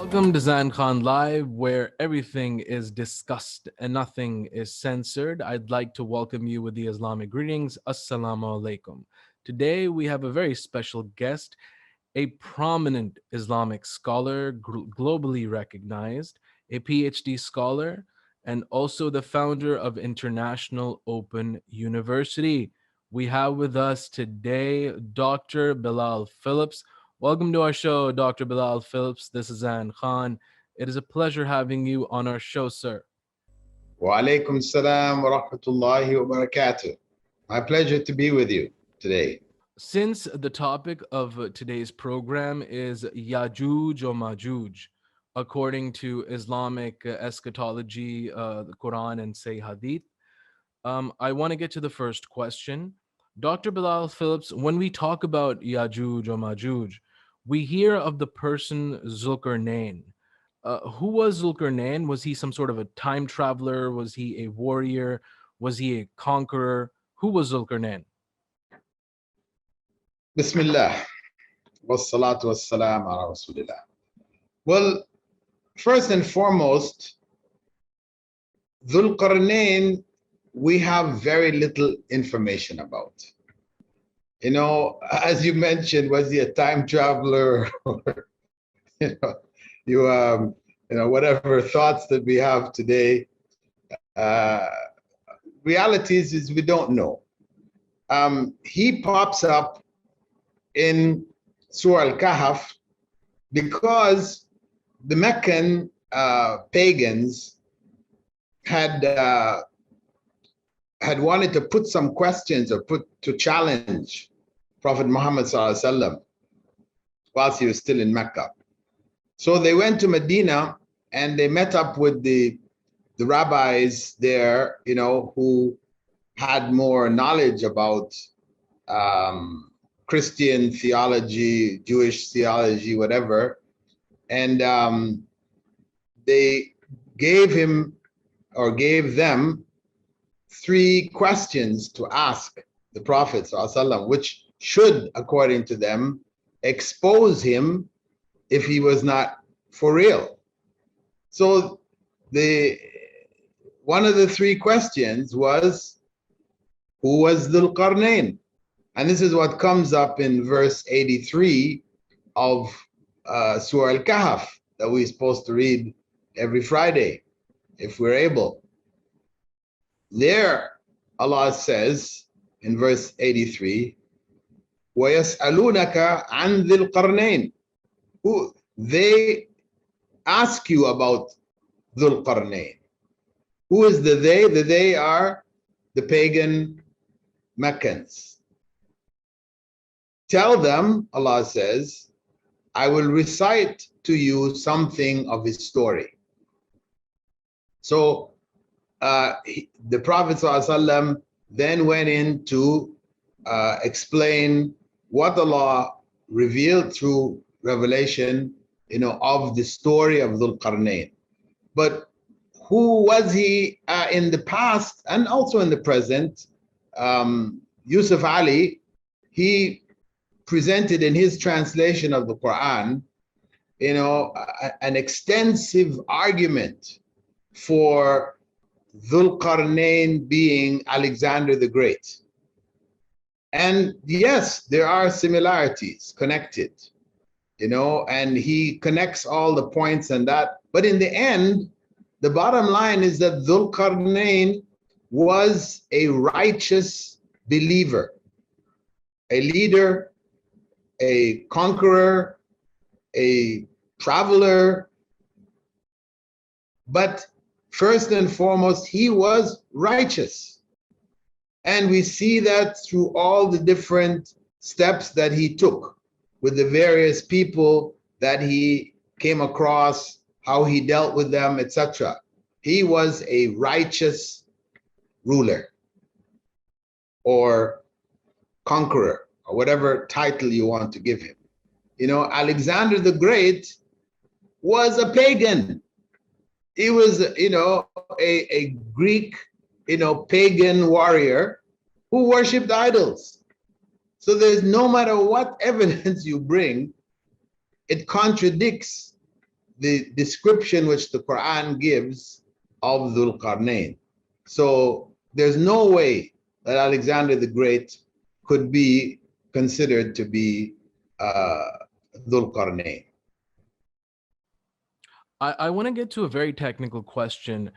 Welcome to Zain Live, where everything is discussed and nothing is censored. I'd like to welcome you with the Islamic greetings. Assalamu alaikum. Today we have a very special guest, a prominent Islamic scholar, globally recognized, a PhD scholar, and also the founder of International Open University. We have with us today Dr. Bilal Phillips. Welcome to our show, Dr. Bilal Phillips. This is Zain Khan. It is a pleasure having you on our show, sir. Wa alaikum salam wa rahmatullahi wa barakatuh. My pleasure to be with you today. Since the topic of today's program is Yajuj or Majuj, according to Islamic eschatology, the Quran, and say Hadith, I want to get to the first question. Dr. Bilal Phillips, when we talk about Yajuj or Majuj, we hear of the person Zulkernane. Who was Zulkernane? Was he some sort of a time traveler? Was he a warrior? Was he a conqueror? Who was Zulkernane? Bismillah. Wassalatu wassalam ala rasulillah. Well, first and foremost, Zulkarnain, we have very little information about. You know, as you mentioned, was he a time traveler? Or, whatever thoughts that we have today. Realities is we don't know. He pops up in Surah Al-Kahf because the Meccan pagans had wanted to put some questions or to challenge Prophet Muhammad ﷺ whilst he was still in Mecca. So they went to Medina and they met up with the rabbis there, who had more knowledge about Christian theology, Jewish theology, whatever. And they gave them 3 questions to ask the Prophet ﷺ, which should, according to them, expose him if he was not for real. So one of the 3 questions was, who was Zulkarnain? And this is what comes up in verse 83 of Surah Al-Kahf that we're supposed to read every Friday, if we're able. There, Allah says in verse 83, وَيَسْأَلُونَكَ عَنْ ذِي الْقَرْنَيْنِ. They ask you about Zulkarnain. Who is the they? The they are the pagan Meccans. Tell them, Allah says, I will recite to you something of his story. So the Prophet ﷺ then went in to explain what Allah revealed through revelation, of the story of Zulkarnain. But who was he in the past and also in the present? Yusuf Ali, he presented in his translation of the Quran, an extensive argument for Zulkarnain being Alexander the Great. And yes, there are similarities connected, and he connects all the points and that. But in the end, the bottom line is that Zulkarnain was a righteous believer, a leader, a conqueror, a traveler. But first and foremost, he was righteous. And we see that through all the different steps that he took with the various people that he came across, how he dealt with them, etc. He was a righteous ruler or conqueror, or whatever title you want to give him. Alexander the Great was a pagan. He was, a Greek, pagan warrior who worshipped idols. So there's no matter what evidence you bring, it contradicts the description which the Quran gives of Zulkarnain. So there's no way that Alexander the Great could be considered to be Zulkarnain. I want to get to a very technical question.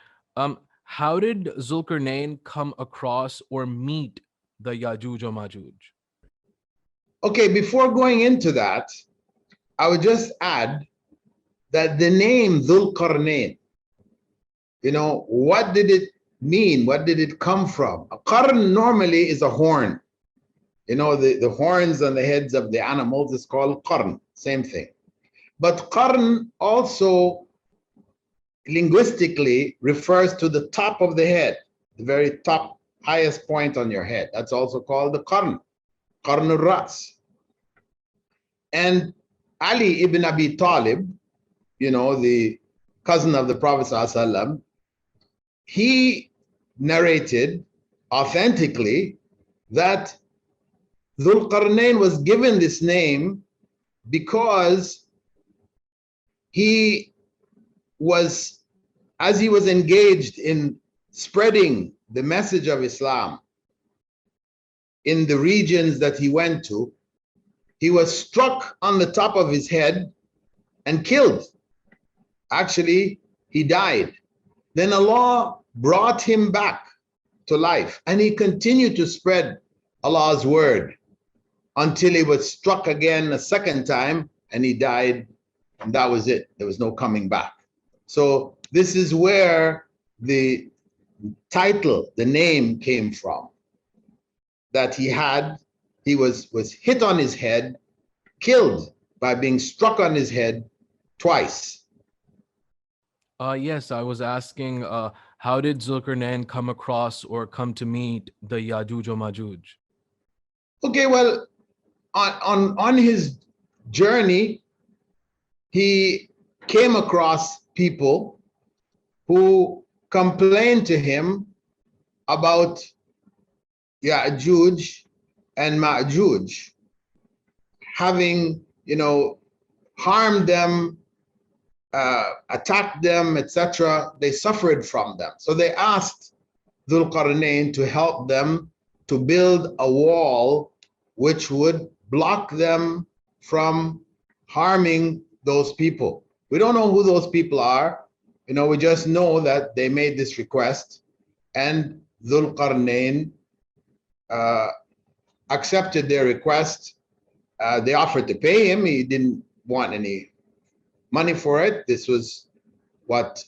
How did Zulkarnain come across or meet the Yajuj or Majuj? Okay, before going into that, I would just add that the name Zulkarnain, what did it mean? What did it come from? A qarn normally is a horn. The horns on the heads of the animals is called qarn, same thing. But qarn also linguistically refers to the top of the head, the very top, highest point on your head. That's also called the qarn al-ras. And Ali ibn Abi Talib, the cousin of the Prophet ﷺ, he narrated authentically that Zulkarnain was given this name because he was, as he was engaged in spreading the message of Islam in the regions that he went to, he was struck on the top of his head and killed. Actually, he died. Then Allah brought him back to life, and he continued to spread Allah's word until he was struck again a second time and he died, and that was it. There was no coming back. So this is where the title, the name came from, that he was hit on his head, killed by being struck on his head twice. Yes, I was asking, how did Zulkarnain come across or come to meet the Yajuj or Majuj? Okay, well, on his journey, he came across people who complained to him about Yajuj and Majuj having, harmed them, attacked them, etc. They suffered from them. So they asked Zulkarnain to help them to build a wall which would block them from harming those people. We don't know who those people are. We just know that they made this request, and Zulkarnain accepted their request. They offered to pay him. He didn't want any money for it. This was what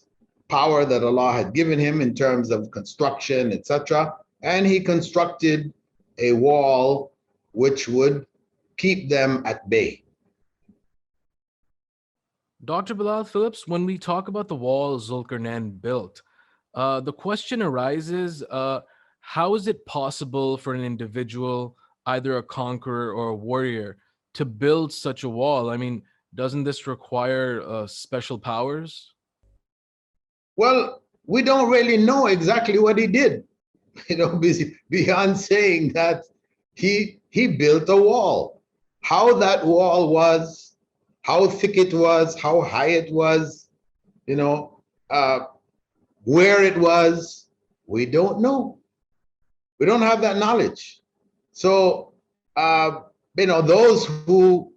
power that Allah had given him in terms of construction, etc. And he constructed a wall which would keep them at bay. Dr. Bilal Phillips, when we talk about the wall Zulkarnain built, the question arises, how is it possible for an individual, either a conqueror or a warrior, to build such a wall? I mean, doesn't this require special powers? Well, we don't really know exactly what he did, beyond saying that he built a wall. How that wall was, how thick it was, how high it was, where it was, we don't know. We don't have that knowledge. So, those who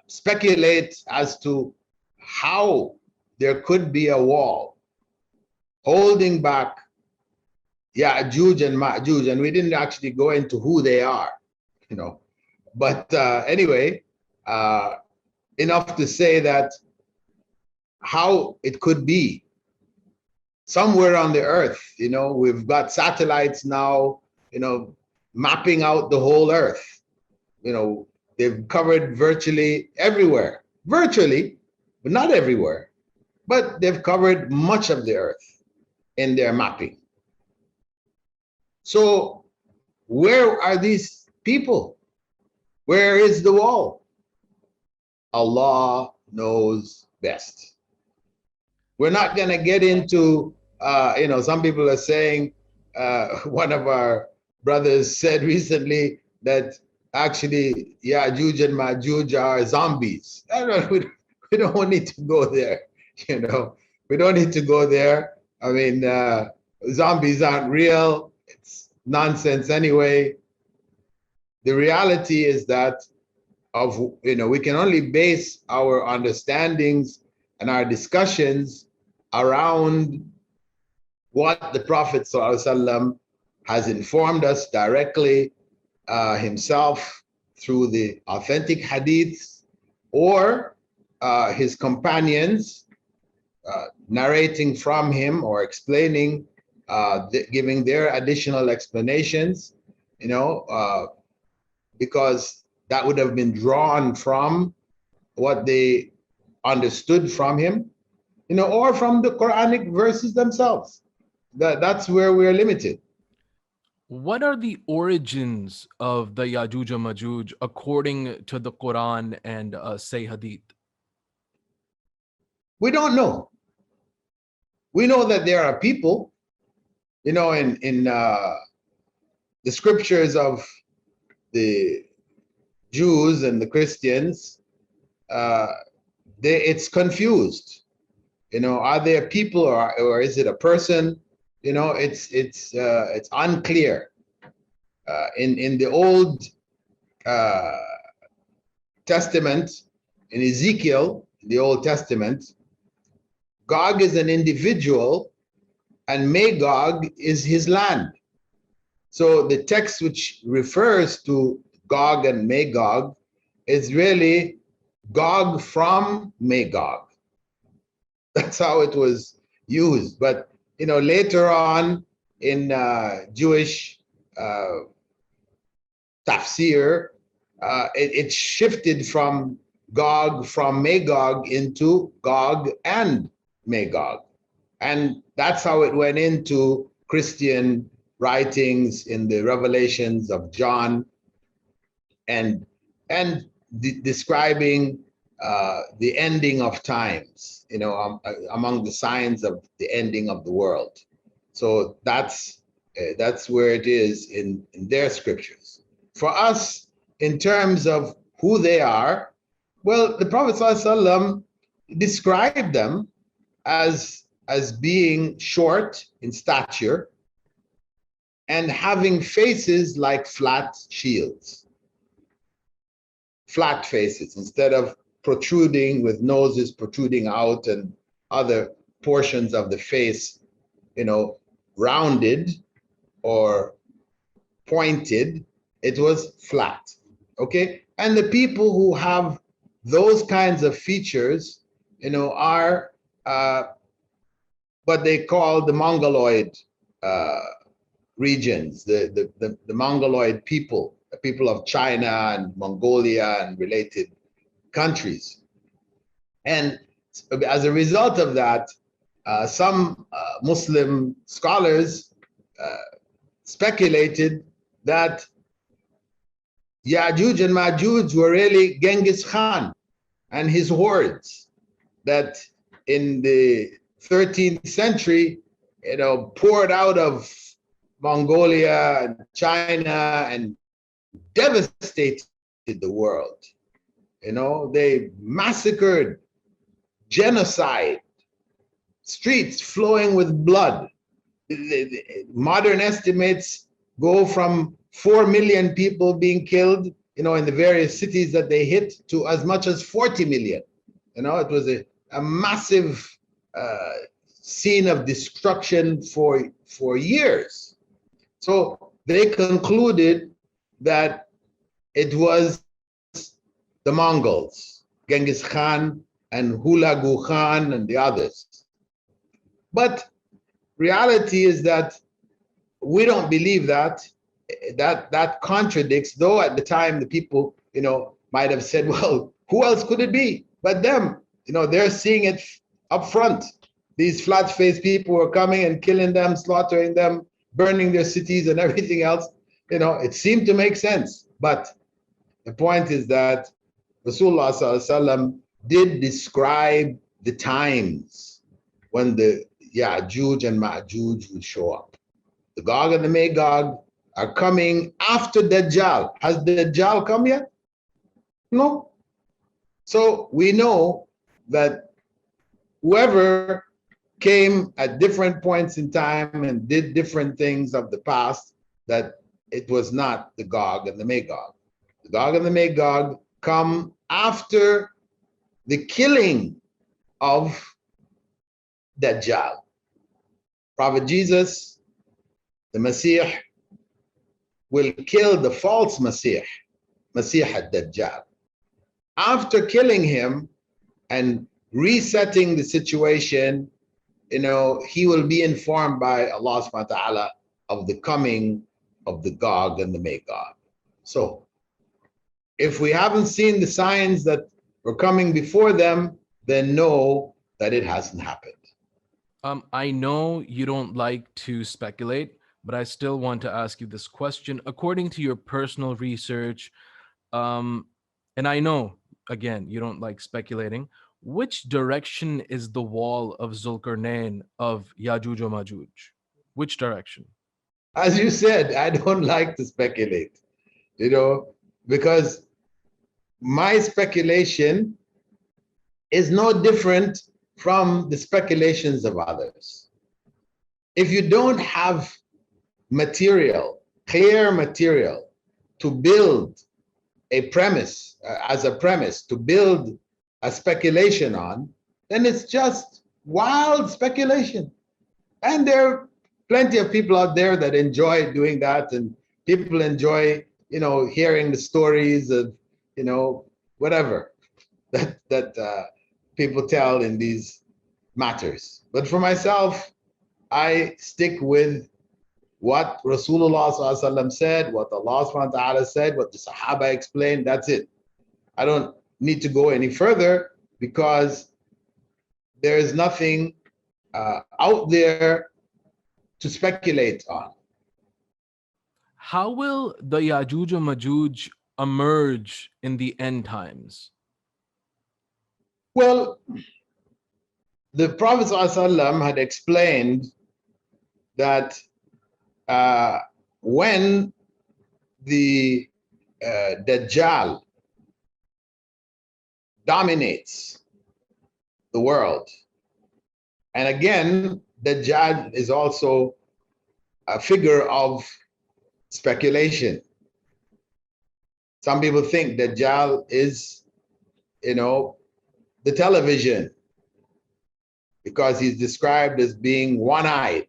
speculate as to how there could be a wall holding back Yajuj and Majuj, and we didn't actually go into who they are, But anyway, enough to say that how it could be somewhere on the earth, we've got satellites now, mapping out the whole earth. They've covered virtually everywhere, virtually, but not everywhere. But they've covered much of the earth in their mapping. So where are these people? Where is the wall? Allah knows best. We're not going to get into, some people are saying, one of our brothers said recently that actually Yajuj and Majuj are zombies. We don't need to go there. You know, we don't need to go there. I mean, zombies aren't real. It's nonsense anyway. The reality is that we can only base our understandings and our discussions around what the Prophet ﷺ has informed us directly himself through the authentic hadiths, or his companions narrating from him or explaining, giving their additional explanations, because that would have been drawn from what they understood from him, or from the Quranic verses themselves. That's where we're limited. What are the origins of the Yajuj and Majuj according to the Quran and say Hadith? We don't know. We know that there are people, in the scriptures of the Jews and the Christians, it's confused. Are there people, or is it a person? It's unclear. In the Old Testament, in Ezekiel, the Old Testament, Gog is an individual and Magog is his land. So the text which refers to Gog and Magog is really Gog from Magog. That's how it was used. But later on in Jewish tafsir, it shifted from Gog from Magog into Gog and Magog. And that's how it went into Christian writings in the Revelations of John, and describing the ending of times, among the signs of the ending of the world. So that's where it is in their scriptures. For us, in terms of who they are, well, the Prophet ﷺ described them as being short in stature and having faces like flat shields. Flat faces, instead of protruding, with noses protruding out and other portions of the face, rounded or pointed. It was flat. Okay? And the people who have those kinds of features, are what they call the Mongoloid regions, the Mongoloid people, the people of China and Mongolia and related countries. And as a result of that, some Muslim scholars speculated that Yajuj and Majuj were really Genghis Khan and his hordes that in the 13th century, poured out of Mongolia and China and devastated the world. They massacred, genocide, streets flowing with blood. Modern estimates go from 4 million people being killed, in the various cities that they hit, to as much as 40 million. It was a massive scene of destruction for years. So they concluded that it was the Mongols, Genghis Khan and Hulagu Khan and the others. But reality is that we don't believe that. That contradicts, though at the time the people, might have said, well, who else could it be but them? They're seeing it up front. These flat-faced people were coming and killing them, slaughtering them, burning their cities and everything else. It seemed to make sense. But the point is that Rasulullah ﷺ did describe the times when the Yajuj and Majuj would show up. The Gog and the Magog are coming after Dajjal. Has Dajjal come yet? No. So we know that whoever came at different points in time and did different things of the past, that it was not the Gog and the Magog. The Gog and the Magog come after the killing of Dajjal. Prophet Jesus, the Messiah, will kill the false Messiah, Messiah ad-Dajjal. After killing him and resetting the situation, he will be informed by Allah subhanahu wa ta'ala of the coming of the Gog and the Magog. So if we haven't seen the signs that were coming before them, then know that it hasn't happened. I know you don't like to speculate, but I still want to ask you this question. According to your personal research, and I know, again, you don't like speculating, which direction is the wall of Zulkernane of Yajuj and Majuj? Which direction? As you said, I don't like to speculate, because my speculation is no different from the speculations of others. If you don't have material, clear material to build a premise, as a premise to build a speculation on, then it's just wild speculation. And there are plenty of people out there that enjoy doing that, and people enjoy, hearing the stories of, whatever that people tell in these matters. But for myself, I stick with what Rasulullah ﷺ said, what Allah subhanahu wa ta'ala said, what the Sahaba explained. That's it. I don't need to go any further because there is nothing out there to speculate on. How will the Yajuj and Majuj emerge in the end times? Well, the Prophet ﷺ had explained that when the Dajjal dominates the world, and again, Dajjal is also a figure of speculation. Some people think Dajjal is, the television, because he's described as being one-eyed.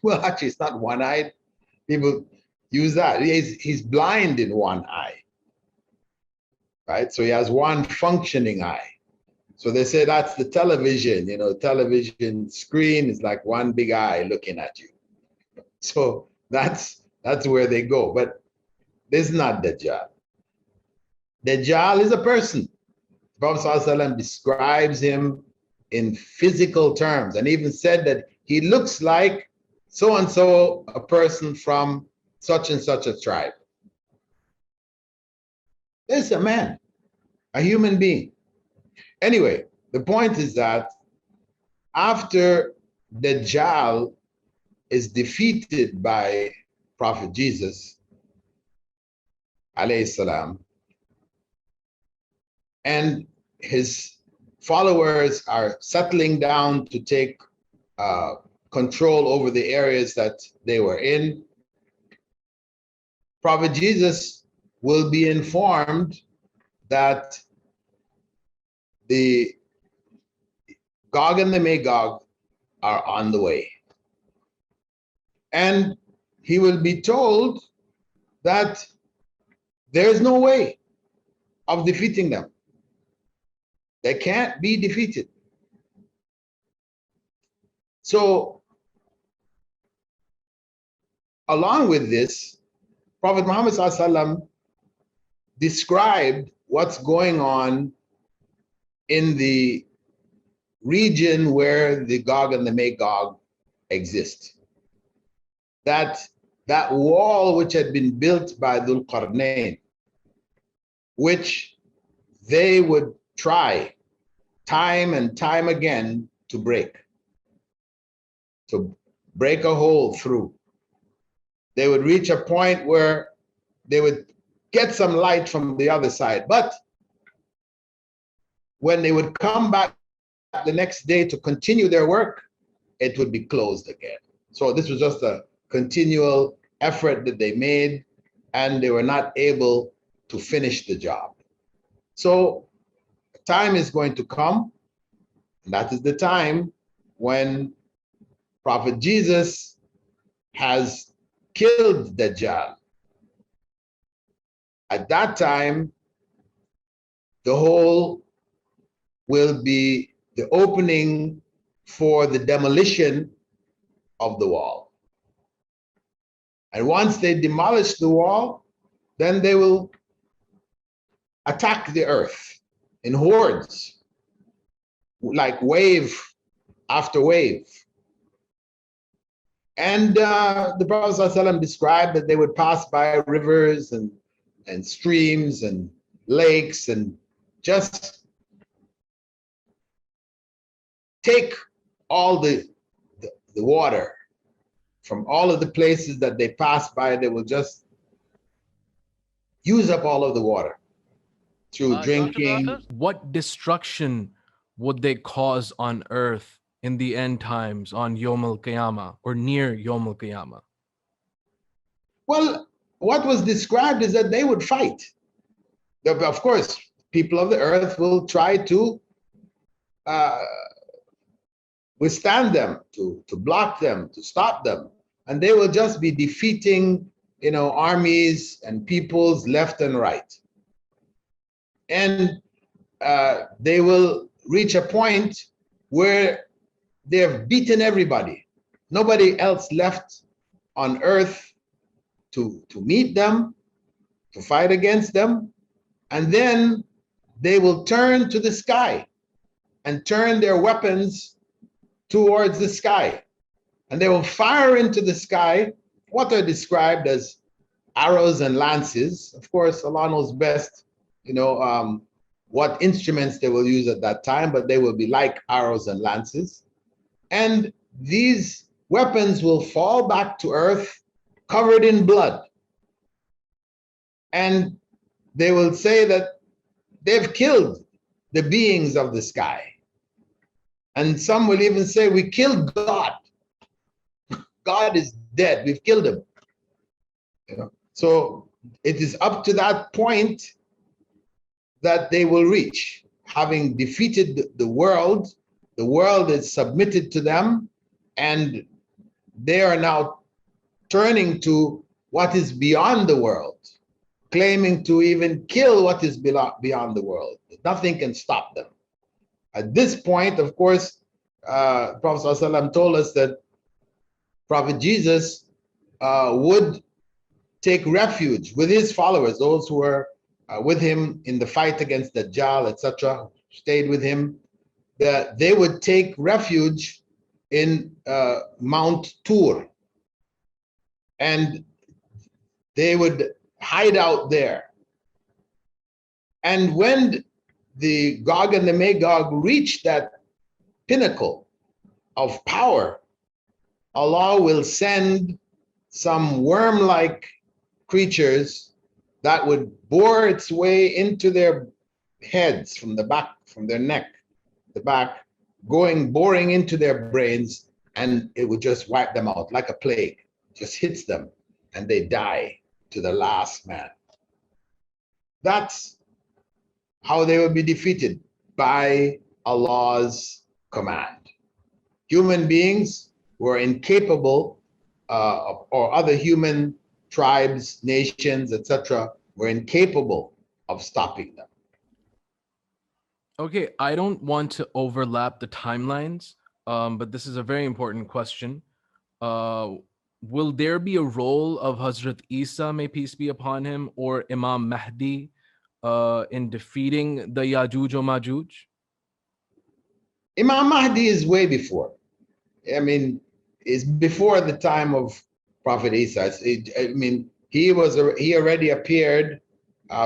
Well, actually, it's not one-eyed. People use that. He's blind in one eye, right? So he has one functioning eye. So they say that's the television. Television screen is like one big eye looking at you. So that's where they go. But this is not Dajjal. Dajjal is a person. The Prophet ﷺ describes him in physical terms and even said that he looks like so and so, a person from such and such a tribe. This is a man, a human being. Anyway, the point is that after Dajjal is defeated by Prophet Jesus, alayhi salam, and his followers are settling down to take control over the areas that they were in, Prophet Jesus will be informed that the Gog and the Magog are on the way. And he will be told that there is no way of defeating them. They can't be defeated. So, along with this, Prophet Muhammad ﷺ described what's going on in the region where the Gog and the Magog exist. That wall which had been built by Zulkernane, which they would try time and time again to break a hole through. They would reach a point where they would get some light from the other side, but when they would come back the next day to continue their work, it would be closed again. So this was just a continual effort that they made, and they were not able to finish the job. So time is going to come, and that is the time when Prophet Jesus has killed Dajjal. At that time, the hole will be the opening for the demolition of the wall. And once they demolish the wall, then they will attack the earth in hordes, like wave after wave. And the Prophet ﷺ described that they would pass by rivers and streams and lakes and just take all the water from all of the places that they pass by. They will just use up all of the water through drinking. What destruction would they cause on earth in the end times on Yom al-Qiyamah or near Yom al-Qiyamah? Well, what was described is that they would fight. Of course, people of the earth will try to withstand them, to block them, to stop them. And they will just be defeating, armies and peoples left and right. And they will reach a point where they've beaten everybody. Nobody else left on earth to meet them, to fight against them. And then they will turn to the sky and turn their weapons towards the sky. And they will fire into the sky what are described as arrows and lances. Of course, Allah knows best, what instruments they will use at that time, but they will be like arrows and lances. And these weapons will fall back to earth covered in blood. And they will say that they've killed the beings of the sky. And some will even say, we killed God. God is dead. We've killed him. So it is up to that point that they will reach. Having defeated the world is submitted to them, and they are now turning to what is beyond the world, claiming to even kill what is beyond the world. Nothing can stop them. At this point, of course, Prophet ﷺ told us that Prophet Jesus would take refuge with his followers, those who were with him in the fight against Dajjal, etc., stayed with him, that they would take refuge in Mount Tur. And they would hide out there. And when the Gog and the Magog reached that pinnacle of power, Allah will send some worm-like creatures that would bore its way into their heads from the back, from their neck, the back, boring into their brains, and it would just wipe them out like a plague. Just hits them, and they die to the last man. That's how they will be defeated, by Allah's command. Human beings were incapable, or other human tribes, nations, etc., were incapable of stopping them. Okay, I don't want to overlap the timelines, but this is a very important question. Will there be a role of Hazrat Isa, may peace be upon him, or Imam Mahdi in defeating the Yajuj and Majuj? Imam Mahdi is way before. I mean, it's before the time of Prophet Isa. He already appeared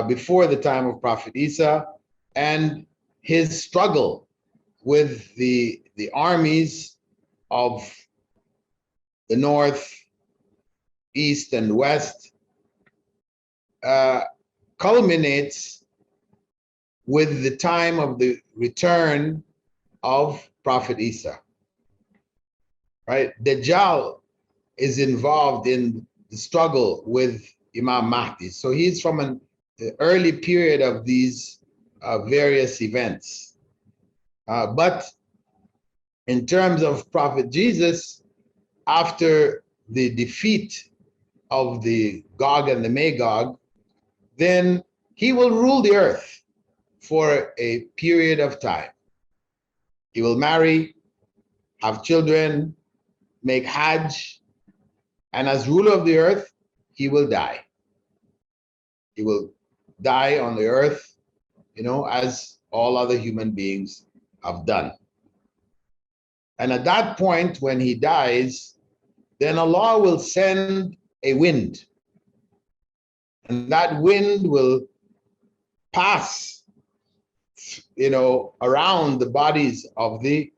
before the time of Prophet Isa, and his struggle with the armies of the north, east, and west culminates with the time of the return of Prophet Isa. Right? Dajjal is involved in the struggle with Imam Mahdi. So he's from an early period of these various events. But in terms of Prophet Jesus, after the defeat of the Gog and the Magog, then he will rule the earth for a period of time. He will marry, have children, make Hajj, and as ruler of the earth, he will die. He will die on the earth, as all other human beings have done. And at that point, when he dies, then Allah will send a wind. And that wind will pass, around the bodies of the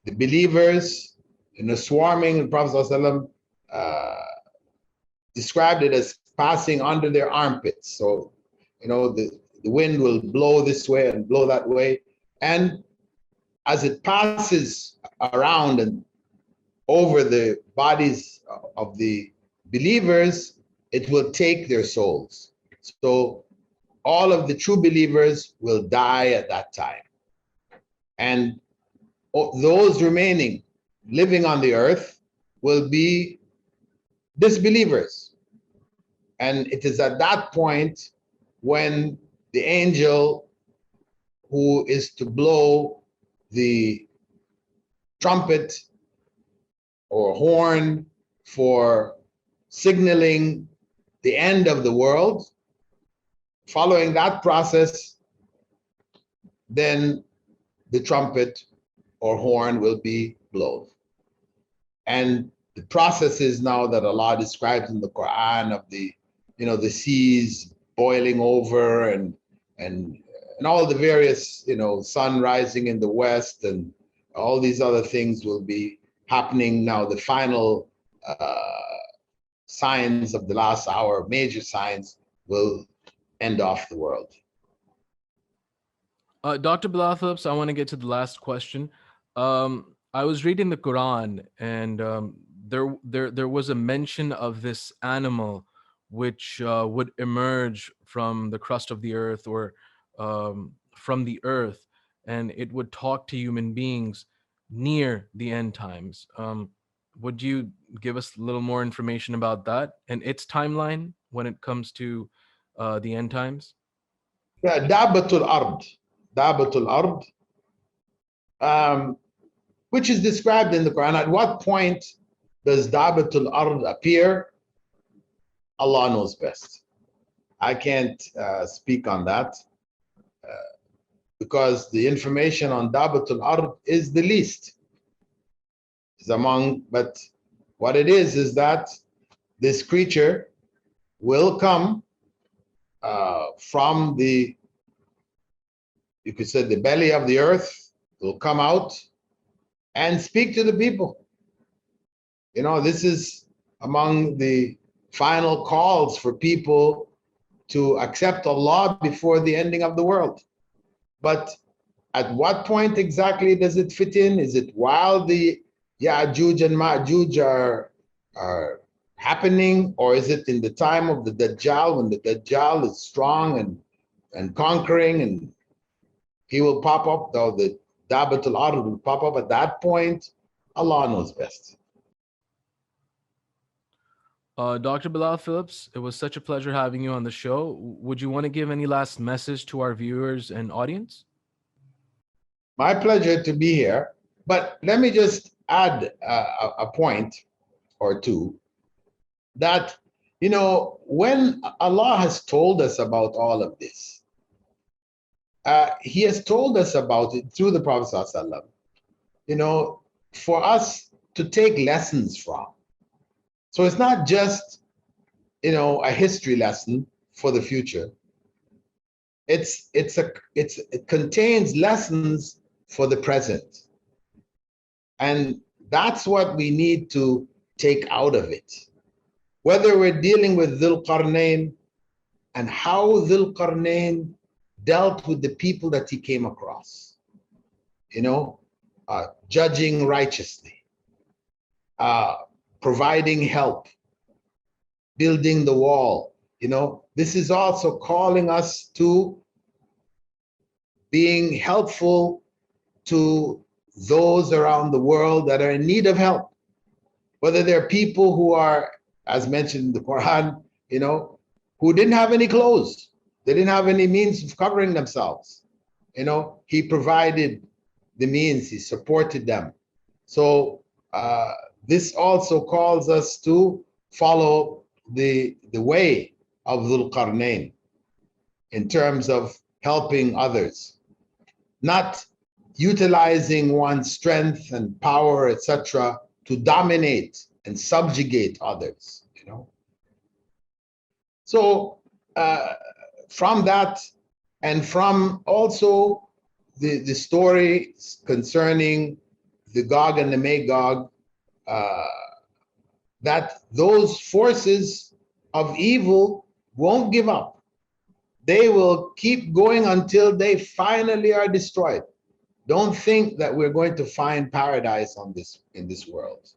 believers, swarming. The Prophet ﷺ, described it as passing under their armpits. So, the wind will blow this way and blow that way. And as it passes around and over the bodies of the believers, it will take their souls. So all of the true believers will die at that time. And those remaining living on the earth will be disbelievers. And it is at that point when the angel who is to blow the trumpet or horn for signaling the end of the world, following that process, then the trumpet or horn will be blown. And the processes now that Allah describes in the Quran of the seas boiling over and all the various, sun rising in the west and all these other things will be happening now. The final signs of the last hour, major signs, will end off the world. Dr. Bilal Phillips, I want to get to the last question. I was reading the Quran, and there was a mention of this animal which would emerge from the crust of the earth or from the earth, and it would talk to human beings near the end times. Would you give us a little more information about that and its timeline when it comes to the end times? Yeah, Dabatul Ard, which is described in the Quran. At what point does Dabatul Ard appear? Allah knows best. I can't speak on that because the information on Dabatul Ard is the least. But what it is that this creature will come from the, you could say, the belly of the earth, will come out and speak to the people. This is among the final calls for people to accept Allah before the ending of the world. But at what point exactly does it fit in? Is it while the Yajuj and Majuj are happening, or is it in the time of the Dajjal, when the Dajjal is strong and conquering, and he will pop up, though the Dabatul Ard will pop up at that point? Allah knows best. Dr. Bilal Phillips, it was such a pleasure having you on the show. Would you want to give any last message to our viewers and audience? My pleasure to be here. But let me just add a point or two that, when Allah has told us about all of this, He has told us about it through the Prophet ﷺ, for us to take lessons from. So it's not just, a history lesson for the future. It contains lessons for the present. And that's what we need to take out of it. Whether we're dealing with Zulkernane and how Zulkernane dealt with the people that he came across, you know, judging righteously, uh, providing help, building the wall. You know, this is also calling us to being helpful to those around the world that are in need of help. Whether they're people who are, as mentioned in the Quran, you know, who didn't have any clothes, they didn't have any means of covering themselves. You know, he provided the means, he supported them. So this also calls us to follow the way of Zulkernane in terms of helping others, not utilizing one's strength and power, etc., to dominate and subjugate others, you know. So from that, and from also the story concerning the Gog and the Magog, that those forces of evil won't give up. They will keep going until they finally are destroyed. Don't think that we're going to find paradise in this world.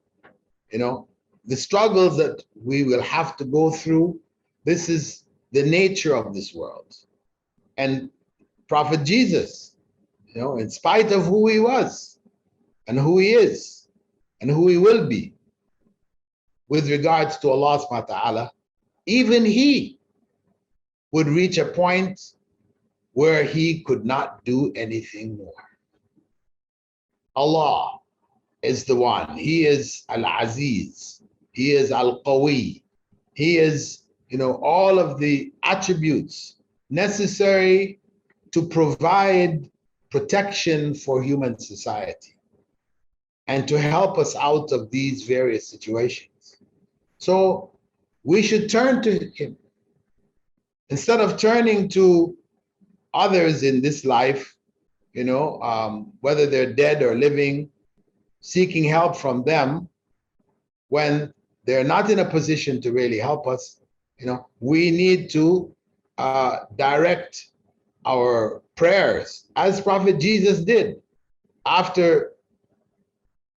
You know, the struggles that we will have to go through, this is the nature of this world. And Prophet Jesus, you know, in spite of who he was and who he is and who he will be with regards to Allah subhanahu wa ta'ala, even he would reach a point where he could not do anything more. Allah is the one. He is Al-Aziz. He is Al-Qawi. He is, you know, all of the attributes necessary to provide protection for human society and to help us out of these various situations. So we should turn to him. Instead of turning to others in this life, you know, whether they're dead or living, seeking help from them when they're not in a position to really help us, you know, we need to direct our prayers as Prophet Jesus did after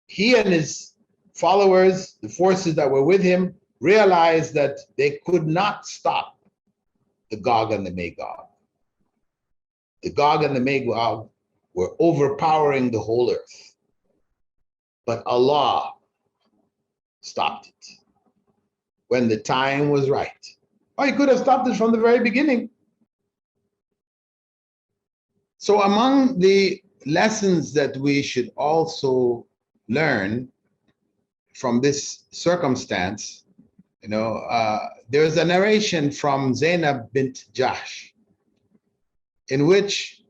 he and his followers, the forces that were with him, realized that they could not stop the Gog and the Magog. The Gog and the Magog were overpowering the whole earth. But Allah stopped it when the time was right. Or he could have stopped it from the very beginning. So among the lessons that we should also learn from this circumstance, you know, there's a narration from Zainab bint Jahsh in which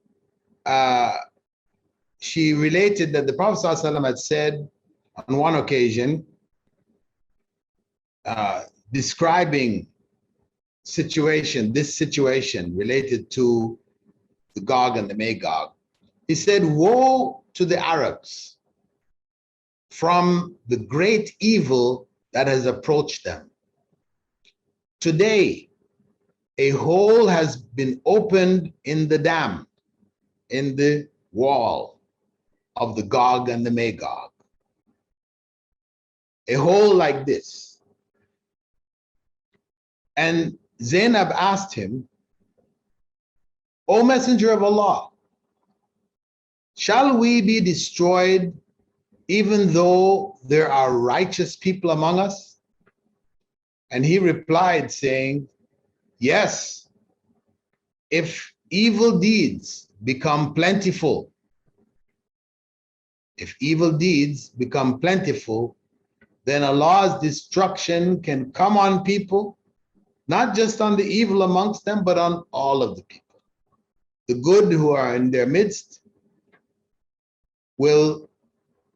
she related that the Prophet ﷺ had said on one occasion, describing this situation related to the Gog and the Magog. He said, woe to the Arabs from the great evil that has approached them. Today, a hole has been opened in the dam, in the wall of the Gog and the Magog. A hole like this. And Zainab asked him, O Messenger of Allah, shall we be destroyed even though there are righteous people among us? And he replied saying, yes, if evil deeds become plentiful, then Allah's destruction can come on people, not just on the evil amongst them, but on all of the people. The good who are in their midst will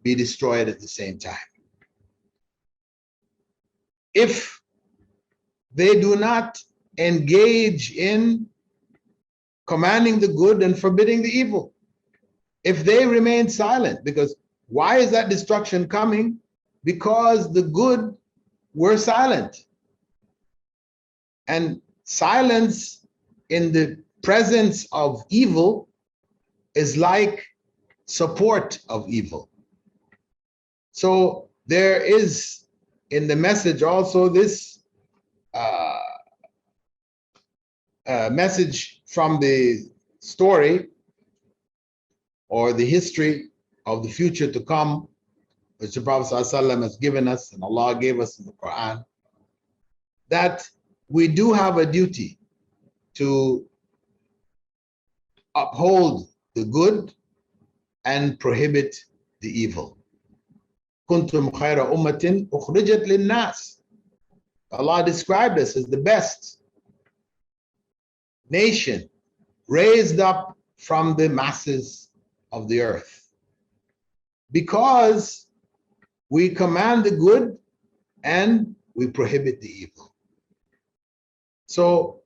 be destroyed at the same time. If they do not engage in commanding the good and forbidding the evil, if they remain silent, because why is that destruction coming? Because the good were silent. And silence in the presence of evil is like support of evil. So there is in the message also this uh, message from the story or the history of the future to come, which the Prophet ﷺ has given us and Allah gave us in the Quran, that we do have a duty to uphold the good and prohibit the evil. Kuntum khayra ummatin ukhrijat linnas. Allah described us as the best nation raised up from the masses of the earth, because we command the good and we prohibit the evil. So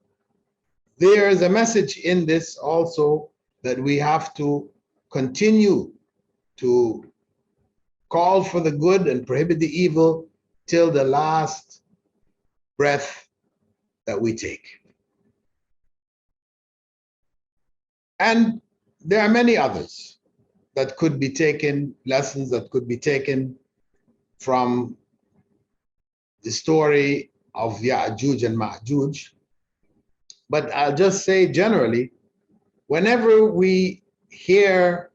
there is a message in this also, that we have to continue to call for the good and prohibit the evil till the last breath that we take. And there are many others that could be taken, lessons that could be taken from the story of Yajuj and Majuj. But I'll just say generally, whenever we hear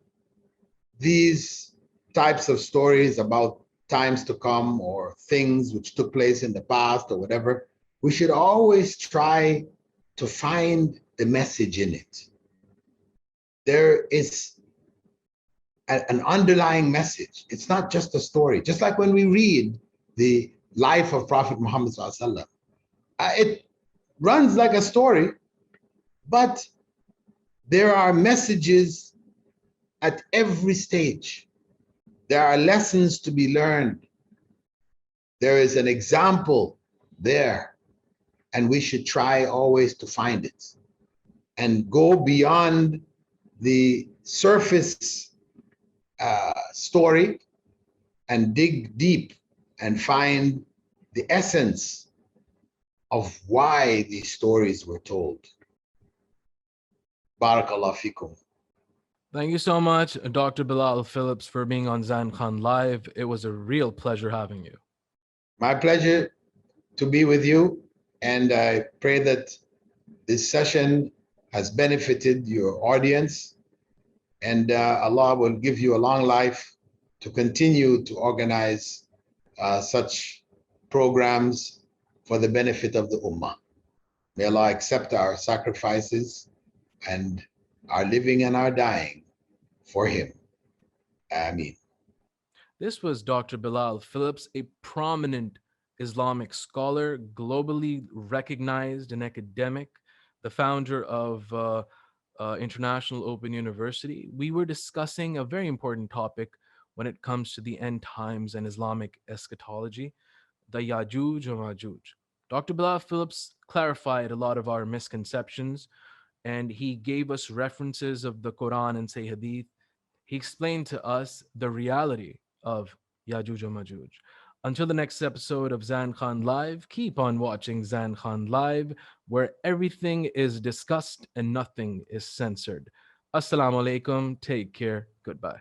these types of stories about times to come or things which took place in the past or whatever, we should always try to find the message in it. There is an underlying message. It's not just a story. Just like when we read the life of Prophet Muhammad ﷺ, it runs like a story, but there are messages at every stage. There are lessons to be learned. There is an example there, and we should try always to find it and go beyond the surface story and dig deep and find the essence of why these stories were told. Barakallah fikum. Thank you so much, Dr. Bilal Phillips, for being on Zain Khan Live. It was a real pleasure having you. My pleasure to be with you, and I pray that this session has benefited your audience, and Allah will give you a long life to continue to organize such programs for the benefit of the Ummah. May Allah accept our sacrifices and our living and our dying for Him. Ameen. This was Dr. Bilal Phillips, a prominent Islamic scholar, globally recognized and academic, the founder of International Open University. We were discussing a very important topic when it comes to the end times and Islamic eschatology, the Yajuj and Majuj. Dr. Bilal Phillips clarified a lot of our misconceptions, and he gave us references of the Quran and say Hadith. He explained to us the reality of Yajuj and Majuj. Until the next episode of Zain Khan Live, keep on watching Zain Khan Live, where everything is discussed and nothing is censored. Assalamu alaikum. Take care. Goodbye.